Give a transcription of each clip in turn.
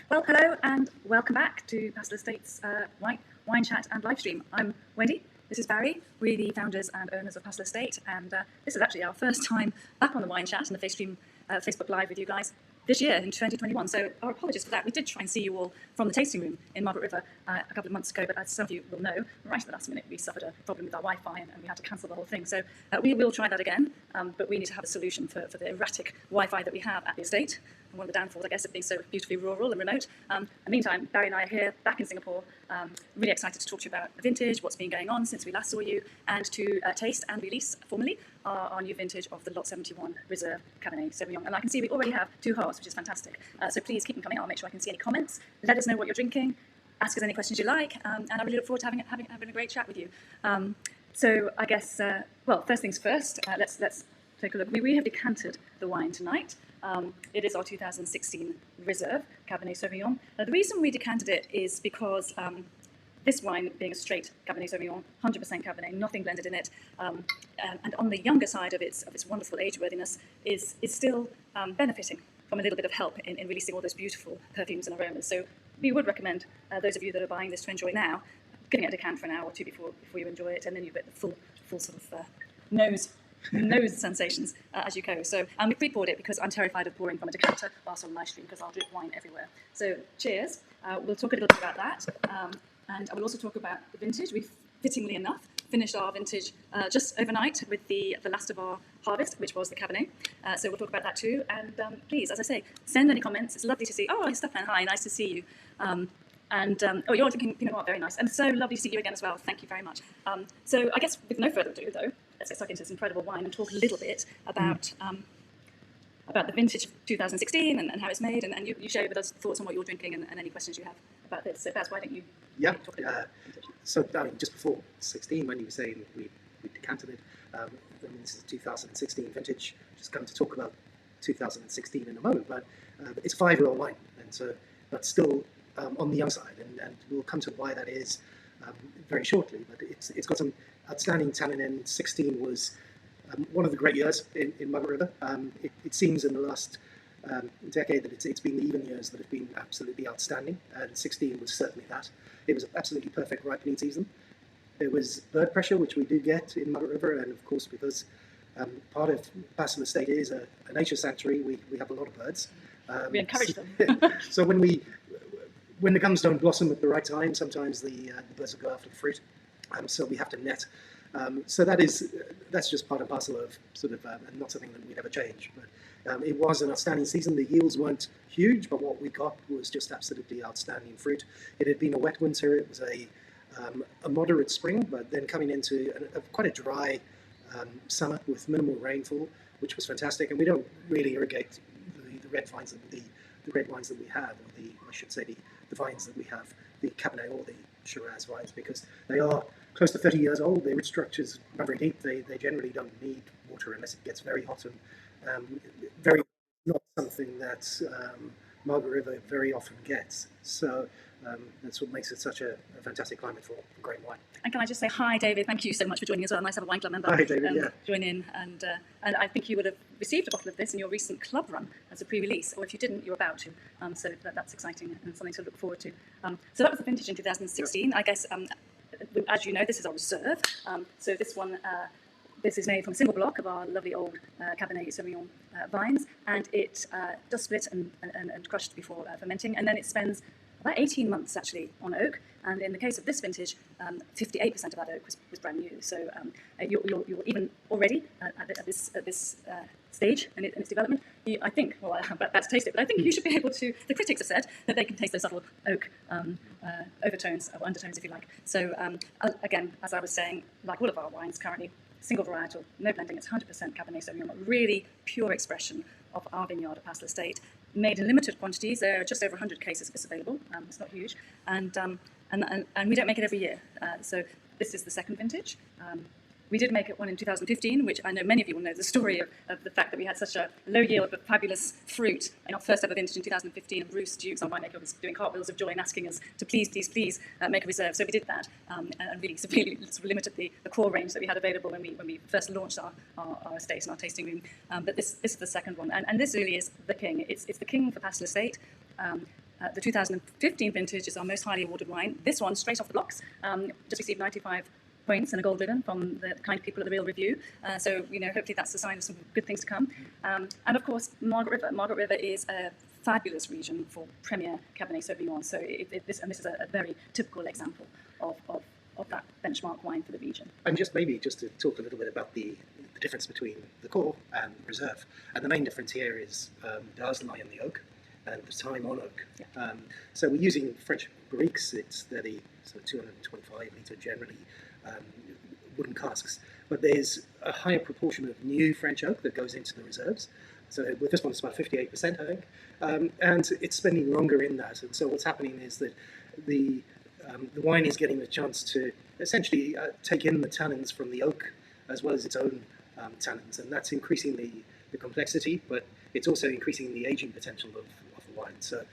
Well, hello and welcome back to Pastel Estate's Wine Chat and live stream. I'm Wendy, this is Barry. We're the founders and owners of Pastel Estate, and this is actually our first time back on the Wine Chat and the Facebook Live with you guys this year in 2021. So our apologies for that. We did try and see you all from the tasting room in Margaret River a couple of months ago, but as some of you will know, right at the last minute we suffered a problem with our Wi-Fi and we had to cancel the whole thing. So we will try that again, but we need to have a solution for the erratic Wi-Fi that we have at the estate. And one of the downfalls, I guess, of being so beautifully rural and remote. In the meantime, Barry and I are here back in Singapore, really excited to talk to you about the vintage, what's been going on since we last saw you, and to taste and release formally our new vintage of the Lot 71 Reserve Cabernet Sauvignon. And I can see we already have 2 hearts, which is fantastic. So please keep them coming. I'll make sure I can see any comments. Let us know what you're drinking. Ask us any questions you like. And I really look forward to having a great chat with you. So I guess, well, first things first, let's take a look. We have decanted the wine tonight. It is our 2016 Reserve Cabernet Sauvignon. The reason we decanted it is because this wine, being a straight Cabernet Sauvignon, 100% Cabernet, nothing blended in it, and on the younger side of its wonderful age-worthiness, is still benefiting from a little bit of help in releasing all those beautiful perfumes and aromas. So we would recommend those of you that are buying this to enjoy now, giving it a decant for an hour or two before you enjoy it, and then you get the full sort of nose sensations as you go. So we pre-poured it because I'm terrified of pouring from a decanter whilst on live stream because I'll drip wine everywhere. So cheers. We'll talk a little bit about that. And I will also talk about the vintage. We've, fittingly enough, finished our vintage just overnight with the last of our harvest, which was the Cabernet. So we'll talk about that too. And please, as I say, send any comments. It's lovely to see. Oh, Stefan, hi, nice to see you. Oh, you're drinking Pinot Noir, very nice. And so lovely to see you again as well. Thank you very much. So I guess with no further ado, though, let's get stuck into this incredible wine and talk a little bit about the vintage of 2016 and how it's made. And you share with us thoughts on what you're drinking and any questions you have about this. So Baz, why don't you talk about So I mean, just before 16, when you were saying we decanted it, I mean, this is a 2016 vintage. Just going to talk about 2016 in a moment, but it's a 5-year-old wine, and so but still on the young side, and we'll come to why that is very shortly. But it's got some outstanding tannin in. 16 was one of the great years in Margaret River. It seems in the last decade that it's been the even years that have been absolutely outstanding, and 16 was certainly that. It was an absolutely perfect ripening season. There was bird pressure, which we do get in Margaret River, and of course because part of Pastel Estate is a nature sanctuary, we have a lot of birds. we encourage them. So when the gums don't blossom at the right time, sometimes the birds will go after the fruit, so we have to net. So that's just part and parcel of sort of not something that we'd ever change. But it was an outstanding season. The yields weren't huge, but what we got was just absolutely outstanding fruit. It had been a wet winter. It was a moderate spring, but then coming into quite a dry summer with minimal rainfall, which was fantastic. And we don't really irrigate the red vines the red wines that we have, or I should say the vines that we have, the Cabernet or the Shiraz vines, because they are close to 30 years old. Their root structures run very deep. They generally don't need water unless it gets very hot, and very not something that Margaret River very often gets. So that's what makes it such a fantastic climate for great wine. And can I just say hi, David? Thank you so much for joining as well. Nice to have a wine club member Hi, David, join in. And I think you would have received a bottle of this in your recent club run as a pre-release, or if you didn't, you're about to. So that's exciting and something to look forward to. So that was the vintage in 2016. I guess, as you know, this is our reserve. So this one, this is made from a single block of our lovely old Cabernet Sauvignon vines, and it does split and crushed before fermenting, and then it spends about 18 months actually on oak, and in the case of this vintage, 58% of that oak was brand new. So you're even already at this stage in its development. I think, well, that's taste it, but I think you should be able to. The critics have said that they can taste those subtle oak overtones or undertones, if you like. So again, as I was saying, like all of our wines currently, single varietal, no blending. It's 100% Cabernet Sauvignon, a really pure expression of our vineyard at Pastel Estate. Made in limited quantities. There are just over 100 cases of this available. It's not huge, and we don't make it every year. So this is the second vintage. We did make it one in 2015, which I know many of you will know the story of the fact that we had such a low yield but fabulous fruit in our first ever vintage in 2015. And Bruce Dukes, our winemaker, was doing cartwheels of joy and asking us to please make a reserve. So we did that and really severely sort of limited the core range that we had available when we first launched our estate and our tasting room. But this is the second one, and this really is the king. It's the king for Pastel Estate. The 2015 vintage is our most highly awarded wine. This one, straight off the blocks, just received 95 points and a gold ribbon from the kind people at the Real Review. So, hopefully that's a sign of some good things to come. And of course, Margaret River. Margaret River is a fabulous region for premier Cabernet Sauvignon. So this is a very typical example of that benchmark wine for the region. And maybe to talk a little bit about the difference between the core and reserve. And the main difference here is does lie in the oak and the time on oak. Yeah. So we're using French barriques. They're the sort of 225 litre generally wooden casks. But there's a higher proportion of new French oak that goes into the reserves. So with this one, it's about 58%, I think. And it's spending longer in that. And so what's happening is that the wine is getting the chance to essentially take in the tannins from the oak as well as its own tannins, and that's increasing the complexity, but it's also increasing the aging potential of the wine. So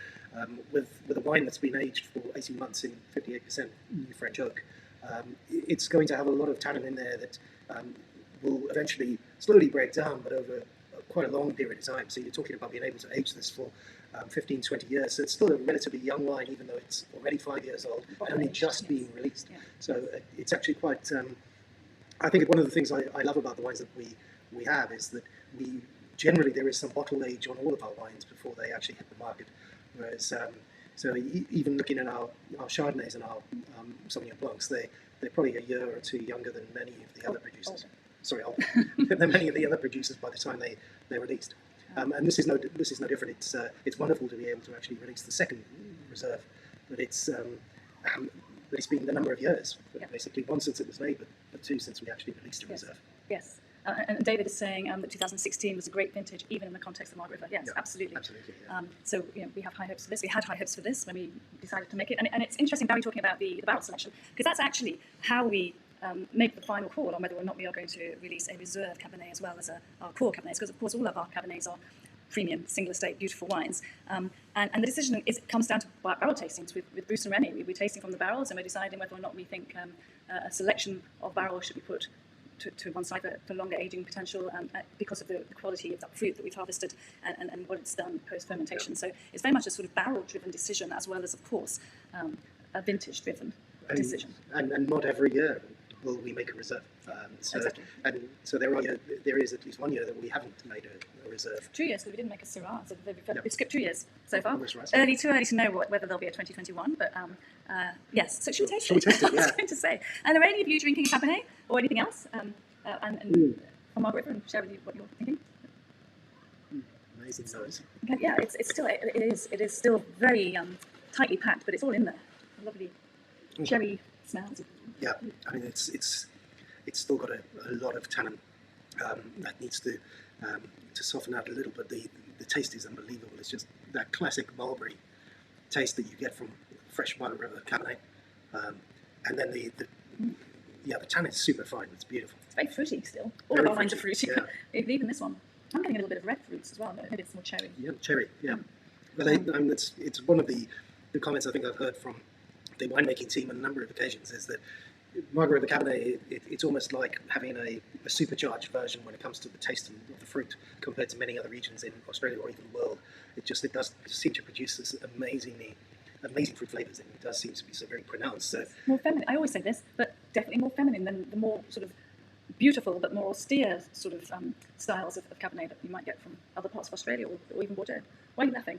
with a wine that's been aged for 18 months in 58% new French oak, it's going to have a lot of tannin in there that will eventually slowly break down, but over quite a long period of time. So you're talking about being able to age this for 15, 20 years. So it's still a relatively young wine, even though it's already 5 years old and only just being released. Yeah. So it's actually quite, I think one of the things I love about the wines that we have is that generally there is some bottle age on all of our wines before they actually hit the market. Whereas, even looking at our Chardonnays and our Sauvignon Blancs, they're probably a year or two younger than many of the other producers. Sorry, than many of the other producers by the time they're released. And this is no different. It's wonderful to be able to actually release the second reserve, but it's been a number of years. Basically, one since it was made, but two since we actually released a reserve. Yes. And David is saying that 2016 was a great vintage, even in the context of Margaret River. Yes, yeah, absolutely. Yeah. So we have high hopes for this. We had high hopes for this when we decided to make it. And it's interesting, Barry, talking about the barrel selection, because that's actually how we make the final call on whether or not we are going to release a reserve Cabernet as well as our core Cabernets, because of course all of our Cabernets are premium, single estate, beautiful wines. And the decision comes down to barrel tastings with Bruce and Rennie. We're tasting from the barrels and we're deciding whether or not we think a selection of barrels should be put to one side for longer aging potential because of the quality of that fruit that we've harvested and what it's done post-fermentation. Yeah. So it's very much a sort of barrel-driven decision as well as, of course, a vintage-driven decision. And not every year will we make a reserve. Exactly. And so there is at least 1 year that we haven't made a reserve. 2 years, because we didn't make a Syrah. So we've skipped 2 years so far. Right. Too early to know whether there'll be a 2021, but yes. So should we taste it? Yeah. I was going to say. And are any of you drinking a Cabernet or anything else? And from Margaret River, and share with you what you're thinking. Amazing nose. Okay, yeah, it is still very tightly packed, but it's all in there. Lovely cherry smells. Yeah, I mean it's still got a lot of tannin that needs to soften out a little, but the taste is unbelievable. It's just that classic mulberry taste that you get from fresh Margaret River Cabernet, and then the tannin is super fine. It's beautiful. It's very fruity still. All of our wines are fruity. Yeah. Even this one. I'm getting a little bit of red fruits as well. Maybe it's more cherry. Yeah, cherry. Yeah, but it's one of the comments I think I've heard from the winemaking team on a number of occasions is that Margaret River Cabernet, it's almost like having a supercharged version when it comes to the taste of the fruit compared to many other regions in Australia or even the world. It does seem to produce this amazing fruit flavours, and it does seem to be so very pronounced. So more feminine. I always say this, but definitely more feminine than the more sort of beautiful but more austere sort of styles of Cabernet that you might get from other parts of Australia or even Bordeaux. Why are you laughing?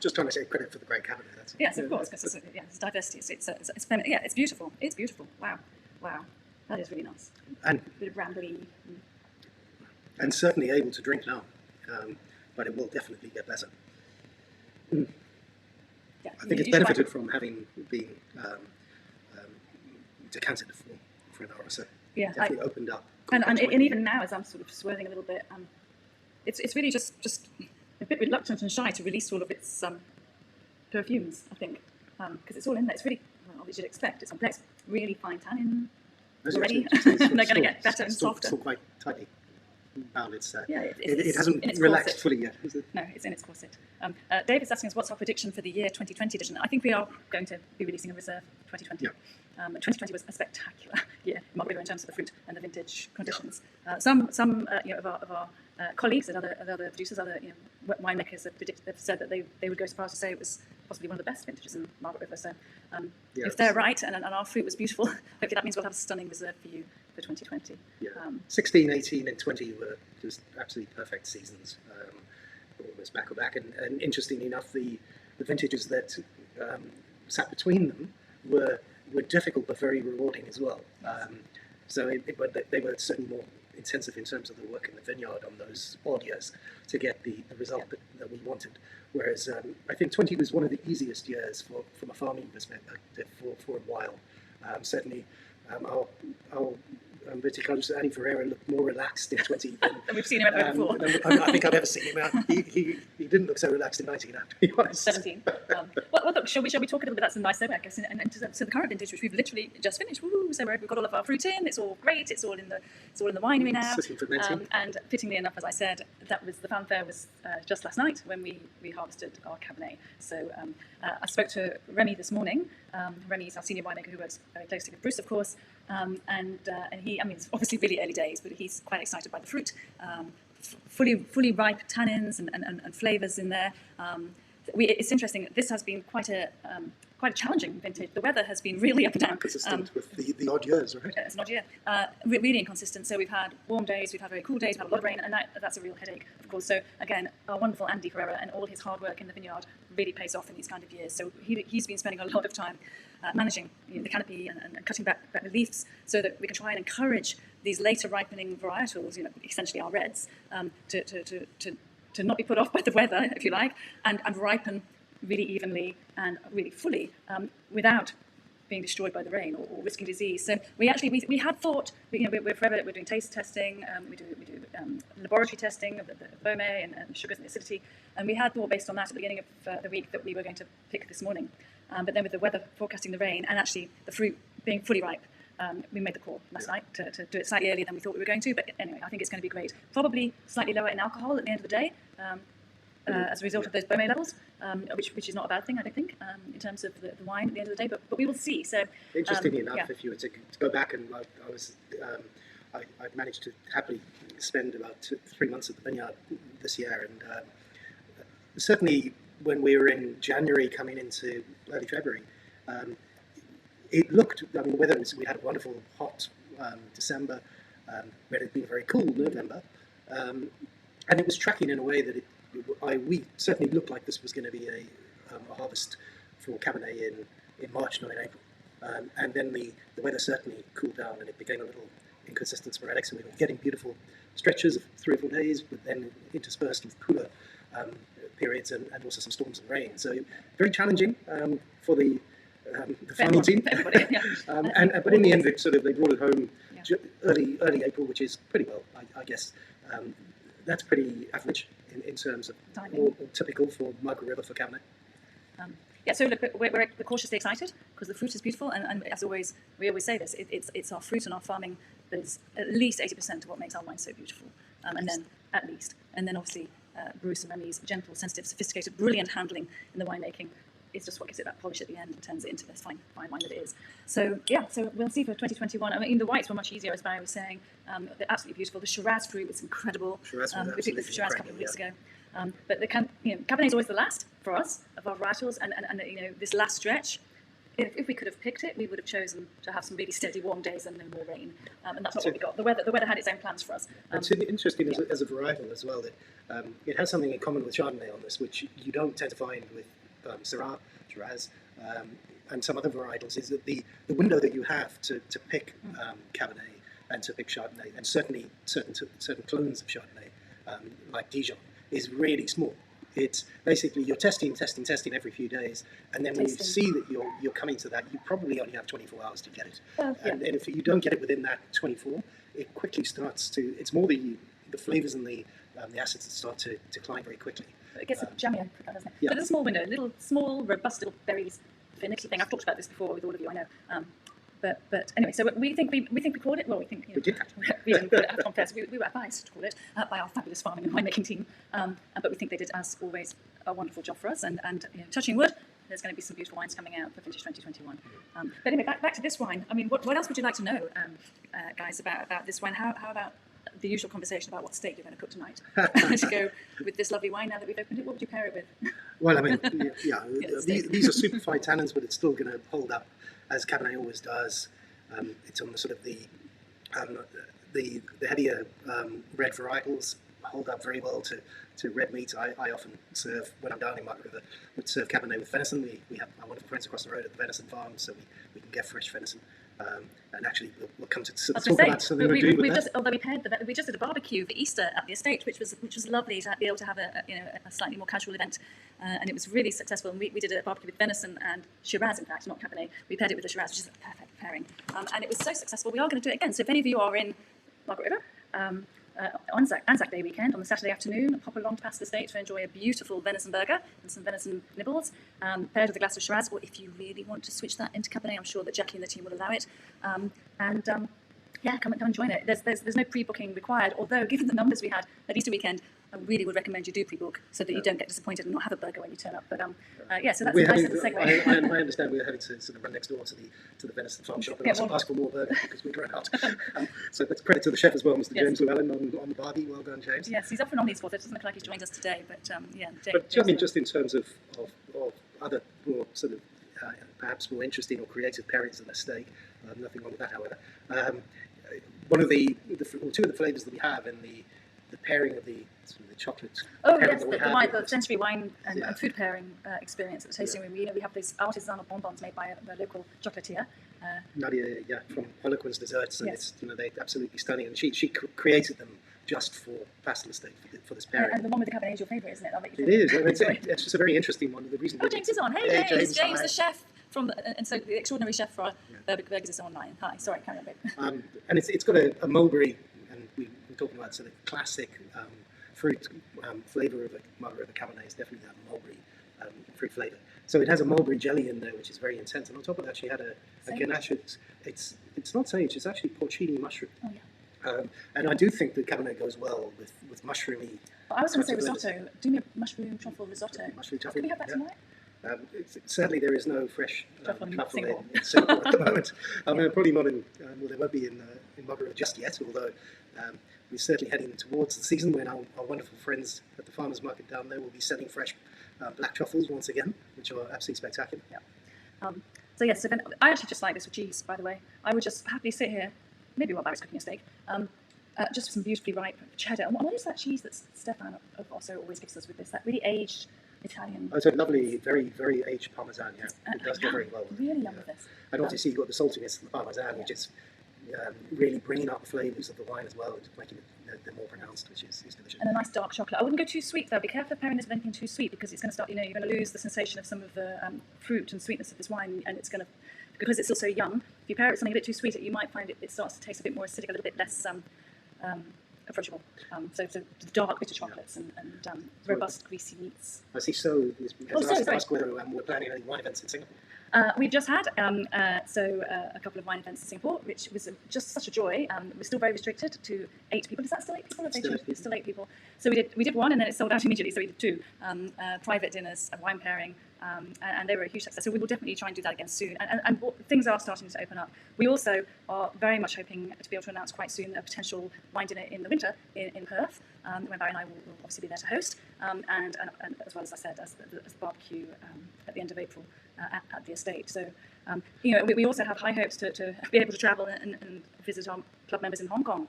Just trying to take credit for the great Cabernet. That's yes, of course, because it's diversity. It's feminine. Yeah, it's beautiful. It's beautiful. Wow, that is really nice. And a bit of Brambly. And certainly able to drink now, but it will definitely get better. Mm. Yeah, I think it's benefited from having been decanted for an hour or so. Yeah, definitely opened up. And even now, as I'm sort of swirling a little bit, it's really just a bit reluctant and shy to release all of its perfumes, I think, because it's all in there. It's really, well, as you'd expect, it's complex, really fine tannin already. They're going to get better and softer. Still quite tightly bound. It hasn't relaxed fully yet, is it? No, it's in its corset. David's asking us what's our prediction for the year 2020 edition. I think we are going to be releasing a reserve 2020. Yeah. 2020 was a spectacular year in Margaret River in terms of the fruit and the vintage conditions. Some of our colleagues and other producers, other winemakers have said that they would go so far as to say it was possibly one of the best vintages in Margaret River. So Yeah, if they're right and our fruit was beautiful, hopefully that means we'll have a stunning reserve for you for 2020. Yeah. 16, 18 and 20 were just absolutely perfect seasons, almost back to back. And interestingly enough, the vintages that sat between them were difficult but very rewarding as well. So but they were certainly more intensive in terms of the work in the vineyard on those odd years to get the result that we wanted. Whereas I think 20 was one of the easiest years from a farming perspective for a while. Certainly, our viticulturist Annie Ferreira looked more relaxed in 20 than we've seen him ever before. I think I've ever seen him. He didn't look so relaxed in 19, to be honest. 17. Well, look, shall we talk a little bit? That's a nice segue, I guess. And so the current vintage, which we've literally just finished. Woo, so we've got all of our fruit in. It's all great. It's all in the winery now. And fittingly enough, as I said, that was the fanfare was just last night when we harvested our Cabernet. So I spoke to Remy this morning. Remy's our senior winemaker who works very closely with Bruce, of course. And he, I mean, it's obviously really early days, but he's quite excited by the fruit. Fully ripe tannins and flavours in there. It's interesting. This has been quite a challenging vintage. The weather has been really up and down. Consistent with the odd years, right? It's an odd year. Really inconsistent. So we've had warm days, we've had very cool days, we've had a lot of rain, and that's a real headache, of course. So again, our wonderful Andy Ferreira and all his hard work in the vineyard really pays off in these kind of years. So he's been spending a lot of time managing the canopy and cutting back the leaves so that we can try and encourage these later ripening varietals, essentially our reds, to not be put off by the weather, if you like, and ripen really evenly and really fully without being destroyed by the rain or risking disease. So we had thought, we're forever, we're doing taste testing, we do laboratory testing of the bome and sugars and acidity, and we had thought based on that at the beginning of the week that we were going to pick this morning. But then with the weather forecasting the rain and actually the fruit being fully ripe, we made the call last night to do it slightly earlier than we thought we were going to. But anyway, I think it's going to be great. Probably slightly lower in alcohol at the end of the day as a result of those bome levels, which is not a bad thing, I don't think, in terms of the wine at the end of the day. But we will see. So interestingly enough, if you were to go back and I'd managed to happily spend about 3 months at the vineyard this year, and certainly when we were in January coming into early February, it looked, I mean, whether we had a wonderful hot December, where it had been very cool November, and it was tracking in a way that we certainly looked like this was going to be a harvest for Cabernet in March, not in April. And then the weather certainly cooled down and it became a little inconsistent, sporadic, so we were getting beautiful stretches of 3 or 4 days, but then interspersed with cooler periods and also some storms and rain. So very challenging for the farming team. But in the end, they brought it home early April, which is pretty well, I guess. That's pretty average in terms of more typical for Margaret River for Cabernet. So look, we're cautiously excited because the fruit is beautiful, and as always, we always say this: it's our fruit and our farming that is at least 80% of what makes our wine so beautiful, and then obviously Bruce and Remy's gentle, sensitive, sophisticated, brilliant handling in the winemaking is just what gives it that polish at the end and turns it into this fine wine that it is. So we'll see for 2021. I mean, the whites were much easier, as Barry was saying. They're absolutely beautiful. The Shiraz fruit was incredible. We picked the Shiraz a couple of weeks ago. But the Cabernet is always the last for us of our varietals, and this last stretch. If we could have picked it, we would have chosen to have some really steady, warm days and no more rain. And that's not what we got. The weather had its own plans for us. It's interesting as a varietal as well that it has something in common with Chardonnay on this, which you don't tend to find with Syrah, Shiraz, and some other varietals, is that the window that you have to pick Cabernet and to pick Chardonnay, and certainly certain clones of Chardonnay, like Dijon, is really small. It's basically you're testing every few days, and then when you see that you're coming to that, you probably only have 24 hours to get it. And if you don't get it within that 24, it quickly starts to. It's more the flavours and the acids that start to decline very quickly. It gets jammier, doesn't it? But it's a small window, little small, robust little berries, finicky thing. I've talked about this before with all of you, I know. But anyway, so we think we called it. Well, we think we did. We didn't call it a contest. We were advised to call it by our fabulous farming and winemaking team. But we think they did, as always, a wonderful job for us. And touching wood, there's going to be some beautiful wines coming out for vintage 2021. But anyway, back to this wine. I mean, what else would you like to know, guys, about this wine? How about the usual conversation about what steak you're going to cook tonight. To go with this lovely wine now that we've opened it, what would you pair it with? Well, I mean, yeah, these are super fine tannins, but it's still going to hold up as Cabernet always does. It's on the sort of the heavier red varietals, hold up very well to red meat. I often serve, when I'm down in Margaret River, would serve Cabernet with venison. We have our wonderful friends across the road at the venison farm, so we can get fresh venison. And actually, we'll come to talk about something we're doing with that. Although we just did a barbecue for Easter at the estate, which was lovely to be able to have a slightly more casual event, and it was really successful. And we did a barbecue with venison and Shiraz, in fact, not Cabernet. We paired it with the Shiraz, which is a perfect pairing, and it was so successful. We are going to do it again. So if any of you are in Margaret River, Anzac Day weekend on the Saturday afternoon, pop along to Pastel Estate to enjoy a beautiful venison burger and some venison nibbles, paired with a glass of Shiraz, or if you really want to switch that into Cabernet, I'm sure that Jackie and the team will allow it. Yeah, come and join it. There's no pre-booking required, although given the numbers we had at Easter weekend, I really would recommend you do pre-book so that you don't get disappointed and not have a burger when you turn up. But yeah, so that's a nice little segue. I understand we're having to sort of run next door to the venison farm shop and ask for more burgers because we've run out. So that's credit to the chef as well, Mr. James Llewellyn on the barbie. Well done, James. Yes, he's often on these calls. It doesn't look like he's joined us today, but yeah. But I mean, just in terms of other more sort of perhaps more interesting or creative pairings than a steak, nothing wrong with that, however. One of two of the flavours that we have in the pairing of the chocolate. Oh yes, the sensory wine and food pairing experience at the tasting room. We have these artisanal bonbons made by a local chocolatier. Nadia, from Harlequin's Desserts, and yes. it's they're absolutely stunning. And she created them just for Pastel Estate for this pairing. And the one with the Cabernet is your favourite, isn't it? It is. It's just a very interesting one. The reason. Oh, James is on. Hey, James, the chef and so the extraordinary chef for our burgers is online. Hi, sorry, carry on, babe. And it's got a mulberry, and we're talking about sort of classic fruit flavour of a Margaret River Cabernet is definitely that mulberry fruit flavour. So it has a mulberry jelly in there, which is very intense. And on top of that, she had a ganache. It's not sage. It's actually porcini mushroom. Oh yeah. And I do think that Cabernet goes well with mushroomy. Well, I was going to say risotto. Do me a mushroom truffle risotto. Mushroom truffle. Can we have that tonight? Sadly, there is no fresh truffle in Singapore at the moment. I mean, probably not in. Well, there won't be in Margaret River just yet. Although we're certainly heading towards the season when our wonderful friends at the farmers market down there will be selling fresh black truffles once again, which are absolutely spectacular. Yeah. So yes, I actually just like this with cheese. By the way, I would just happily sit here, maybe while Barry's cooking a steak, just with some beautifully ripe cheddar. And what is that cheese that Stefan also always gives us with this? That really aged Italian. Oh, it's a lovely, very, very aged Parmesan. Yeah, it does go very well. Really yum with this. And obviously you've got the saltiness of the Parmesan, which is really bringing out the flavours of the wine as well, and making it more pronounced, which is delicious. And a nice dark chocolate. I wouldn't go too sweet though. Be careful of pairing this with anything too sweet because it's going to start. You're going to lose the sensation of some of the fruit and sweetness of this wine, and it's going to, because it's still so young. If you pair it with something a bit too sweet, you might find it starts to taste a bit more acidic, a little bit less approachable. So dark bitter chocolates and robust greasy meats. I see. So ask whether we're planning any wine events in Singapore. We've just had a couple of wine events in Singapore, which was just such a joy. We're still very restricted to 8 people. Is that still 8 people? Still 8 people. So we did one, and then it sold out immediately. So we did 2 private dinners, a wine pairing, and they were a huge success. So we will definitely try and do that again soon. And things are starting to open up. We also are very much hoping to be able to announce quite soon a potential wine dinner in the winter in Perth, when Barry and I will obviously be there to host, and as well as I said, as the barbecue at the end of April. At the estate. So, we also have high hopes to be able to travel and visit our club members in Hong Kong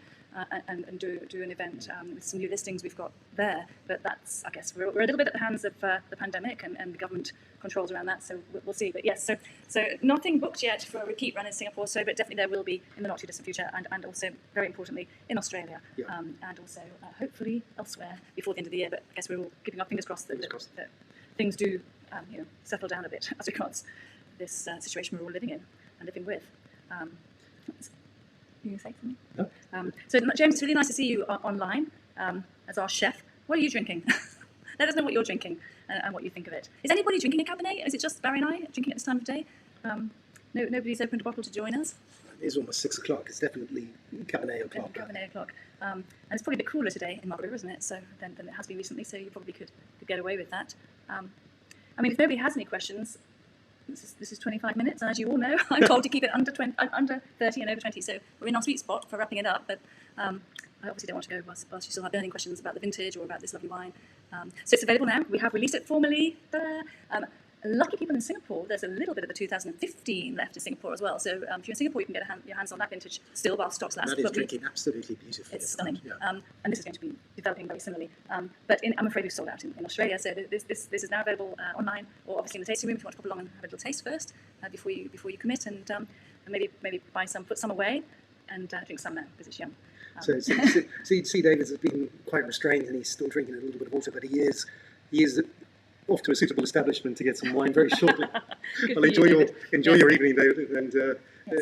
and do an event with some new listings we've got there. But that's, I guess, we're a little bit at the hands of the pandemic and the government controls around that. So we'll see. But yes, so nothing booked yet for a repeat run in Singapore. So, but definitely there will be in the not too distant future, and also very importantly in Australia, and also hopefully elsewhere before the end of the year. But I guess we're all keeping our fingers crossed that things do. Settle down a bit as regards this situation we're all living in and living with. You going to say something? No. So, James, it's really nice to see you online as our chef. What are you drinking? Let us know what you're drinking and what you think of it. Is anybody drinking a Cabernet? Is it just Barry and I drinking at this time of day? Nobody's opened a bottle to join us? It is almost 6 o'clock. It's definitely Cabernet o'clock. Cabernet o'clock. And it's probably a bit cooler today in Margaret River, isn't it? So than it has been recently, so you probably could get away with that. I mean, if nobody has any questions, This is 25 minutes, and as you all know, I'm told to keep it under 30 and over 20. So we're in our sweet spot for wrapping it up. But I obviously don't want to go whilst you still have burning questions about the vintage or about this lovely wine. So it's available now. We have released it formally. Lucky people in Singapore, there's a little bit of the 2015 left in Singapore as well. So if you're in Singapore, you can get your hands on that vintage still while stocks last. That is drinking absolutely beautifully. It's stunning. Yeah. And this is going to be developing very similarly. But I'm afraid we've sold out in Australia. So this is now available online, or obviously in the tasting room if you want to pop along and have a little taste first before you commit, and maybe buy some, put some away, and drink some now because it's yum. So see, David has been quite restrained, and he's still drinking a little bit of water, but he is off to a suitable establishment to get some wine very shortly. Well, enjoy your evening, David, and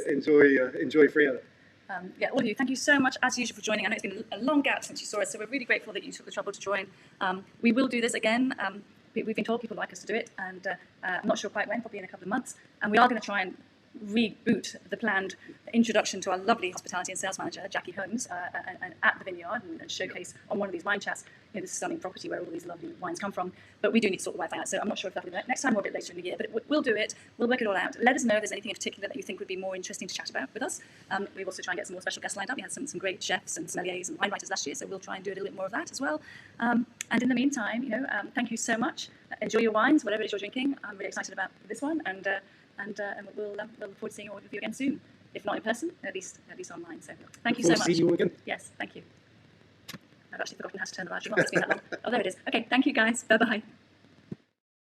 enjoy Frio. All of you, thank you so much as usual for joining. I know it's been a long gap since you saw us, so we're really grateful that you took the trouble to join. We will do this again. We've been told people like us to do it, and I'm not sure quite when, probably in a couple of months. And we are going to try and reboot the planned introduction to our lovely hospitality and sales manager, Jackie Holmes, and at the vineyard and showcase on one of these wine chats, this stunning property where all these lovely wines come from. But we do need to sort the Wi-Fi out, so I'm not sure if that'll be next time or a bit later in the year, but we'll do it. We'll work it all out. Let us know if there's anything in particular that you think would be more interesting to chat about with us. We've also tried and get some more special guests lined up. We had some great chefs and sommeliers and wine writers last year, so we'll try and do a little bit more of that as well. And in the meantime, thank you so much. Enjoy your wines, whatever it is you're drinking. I'm really excited about this one, and we'll look forward to seeing all of you again soon. If not in person, at least online. So thank you so much. See you all again. Yes, thank you. I've actually forgotten how to turn the live stream off. It's been that long. Oh, there it is. Okay, thank you guys. Bye-bye.